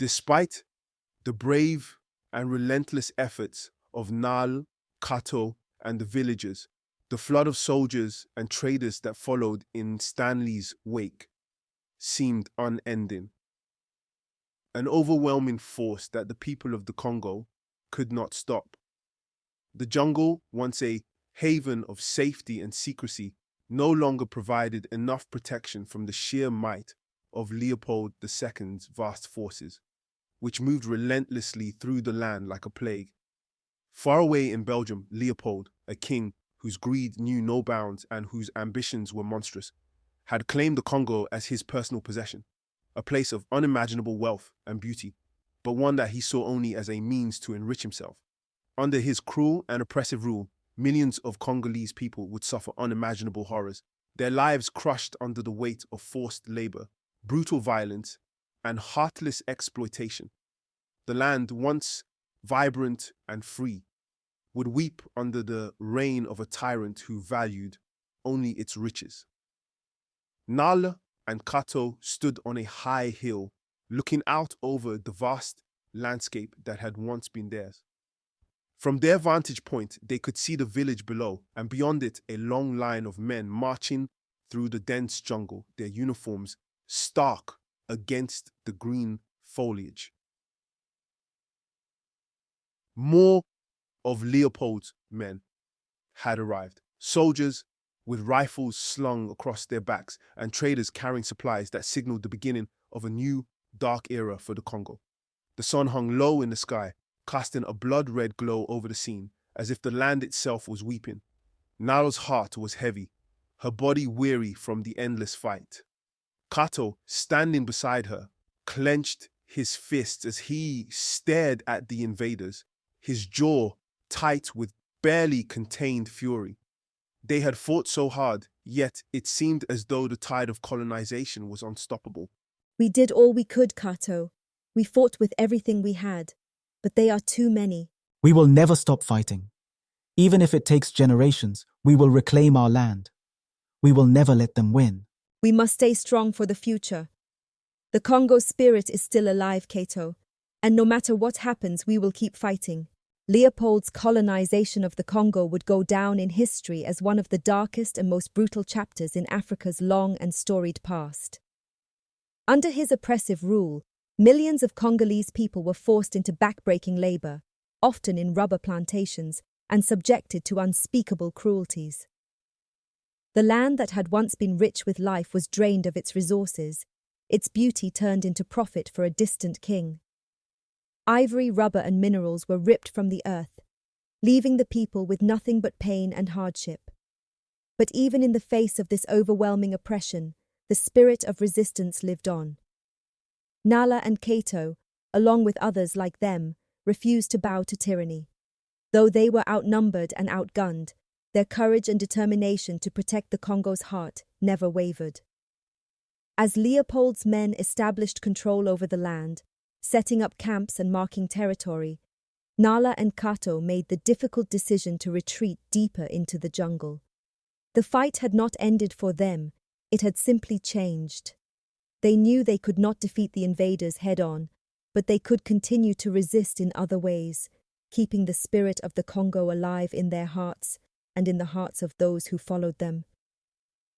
Despite the brave and relentless efforts of Nal, Kato, and the villagers, the flood of soldiers and traders that followed in Stanley's wake seemed unending. An overwhelming force that the people of the Congo could not stop. The jungle, once a haven of safety and secrecy, no longer provided enough protection from the sheer might of Leopold II's vast forces, which moved relentlessly through the land like a plague. Far away in Belgium, Leopold, a king whose greed knew no bounds and whose ambitions were monstrous, had claimed the Congo as his personal possession, a place of unimaginable wealth and beauty, but one that he saw only as a means to enrich himself. Under his cruel and oppressive rule, millions of Congolese people would suffer unimaginable horrors, their lives crushed under the weight of forced labor, brutal violence, and heartless exploitation. The land, once vibrant and free, would weep under the reign of a tyrant who valued only its riches. Nala and Kato stood on a high hill, looking out over the vast landscape that had once been theirs. From their vantage point, they could see the village below, and beyond it, a long line of men marching through the dense jungle, their uniforms stark against the green foliage. More of Leopold's men had arrived, soldiers with rifles slung across their backs and traders carrying supplies that signaled the beginning of a new, dark era for the Congo. The sun hung low in the sky, casting a blood-red glow over the scene, as if the land itself was weeping. Nala's heart was heavy, her body weary from the endless fight. Kato, standing beside her, clenched his fists as he stared at the invaders, his jaw tight with barely contained fury. They had fought so hard, yet it seemed as though the tide of colonization was unstoppable. We did all we could, Kato. We fought with everything we had, but they are too many. We will never stop fighting. Even if it takes generations, we will reclaim our land. We will never let them win. We must stay strong for the future. The Congo spirit is still alive, Kato, and no matter what happens, we will keep fighting. Leopold's colonization of the Congo would go down in history as one of the darkest and most brutal chapters in Africa's long and storied past. Under his oppressive rule, millions of Congolese people were forced into backbreaking labor, often in rubber plantations, and subjected to unspeakable cruelties. The land that had once been rich with life was drained of its resources, its beauty turned into profit for a distant king. Ivory, rubber, and minerals were ripped from the earth, leaving the people with nothing but pain and hardship. But even in the face of this overwhelming oppression, the spirit of resistance lived on. Nala and Kato, along with others like them, refused to bow to tyranny. Though they were outnumbered and outgunned, their courage and determination to protect the Congo's heart never wavered. As Leopold's men established control over the land, setting up camps and marking territory, Nala and Kato made the difficult decision to retreat deeper into the jungle. The fight had not ended for them, it had simply changed. They knew they could not defeat the invaders head-on, but they could continue to resist in other ways, keeping the spirit of the Congo alive in their hearts and in the hearts of those who followed them.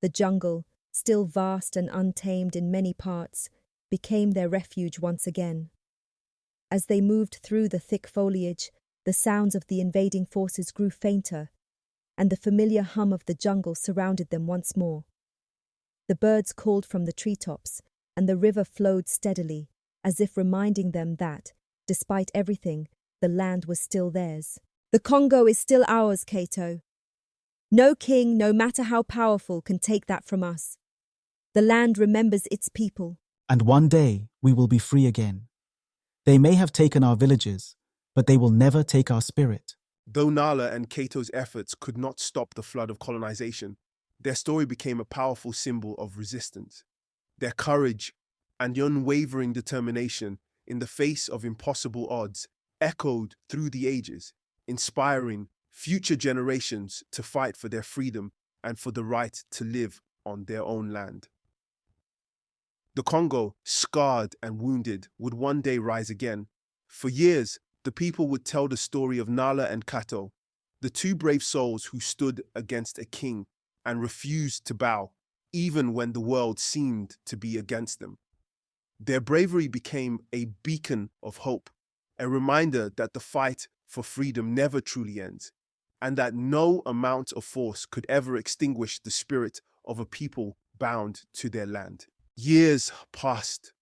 The jungle, still vast and untamed in many parts, became their refuge once again. As they moved through the thick foliage, the sounds of the invading forces grew fainter, and the familiar hum of the jungle surrounded them once more. The birds called from the treetops, and the river flowed steadily, as if reminding them that, despite everything, the land was still theirs. The Congo is still ours, Kato. No king, no matter how powerful, can take that from us. The land remembers its people. And one day, we will be free again. They may have taken our villages, but they will never take our spirit. Though Nala and Kato's efforts could not stop the flood of colonization, their story became a powerful symbol of resistance. Their courage and unwavering determination in the face of impossible odds echoed through the ages, inspiring future generations to fight for their freedom and for the right to live on their own land. The Congo, scarred and wounded, would one day rise again. For years, the people would tell the story of Nala and Kato, the two brave souls who stood against a king and refused to bow, even when the world seemed to be against them. Their bravery became a beacon of hope, a reminder that the fight for freedom never truly ends, and that no amount of force could ever extinguish the spirit of a people bound to their land. Years passed,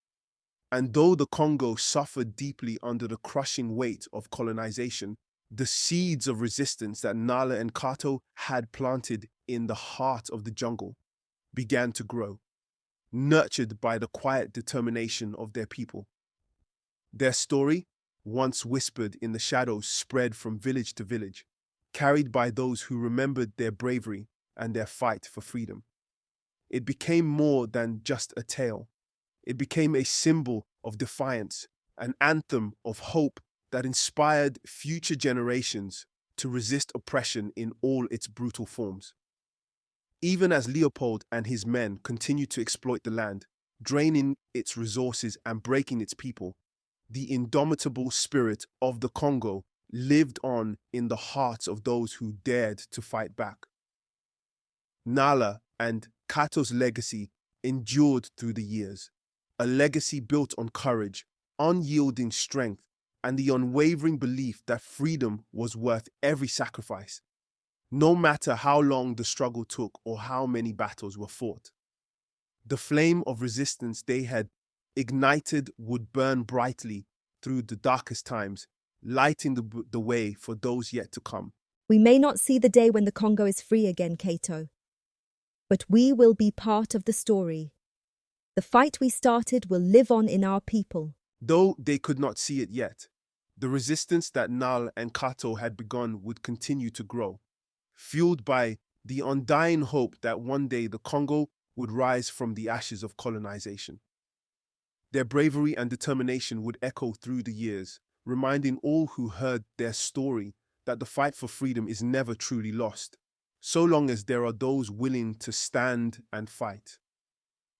and though the Congo suffered deeply under the crushing weight of colonization, the seeds of resistance that Nala and Kato had planted in the heart of the jungle began to grow, nurtured by the quiet determination of their people. Their story, once whispered in the shadows, spread from village to village, carried by those who remembered their bravery and their fight for freedom. It became more than just a tale. It became a symbol of defiance, an anthem of hope that inspired future generations to resist oppression in all its brutal forms. Even as Leopold and his men continued to exploit the land, draining its resources and breaking its people, the indomitable spirit of the Congo lived on in the hearts of those who dared to fight back. Nala and Kato's legacy endured through the years, a legacy built on courage, unyielding strength, and the unwavering belief that freedom was worth every sacrifice, no matter how long the struggle took or how many battles were fought. The flame of resistance they had ignited would burn brightly through the darkest times, lighting the way for those yet to come. We may not see the day when the Congo is free again, Kato, but we will be part of the story. The fight we started will live on in our people. Though they could not see it yet, the resistance that Nal and Kato had begun would continue to grow, fueled by the undying hope that one day the Congo would rise from the ashes of colonization. Their bravery and determination would echo through the years, reminding all who heard their story that the fight for freedom is never truly lost, so long as there are those willing to stand and fight.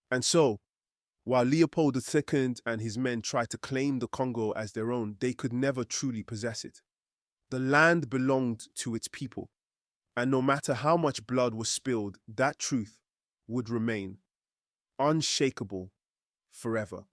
And so, while Leopold II and his men tried to claim the Congo as their own, they could never truly possess it. The land belonged to its people, and no matter how much blood was spilled, that truth would remain unshakable forever.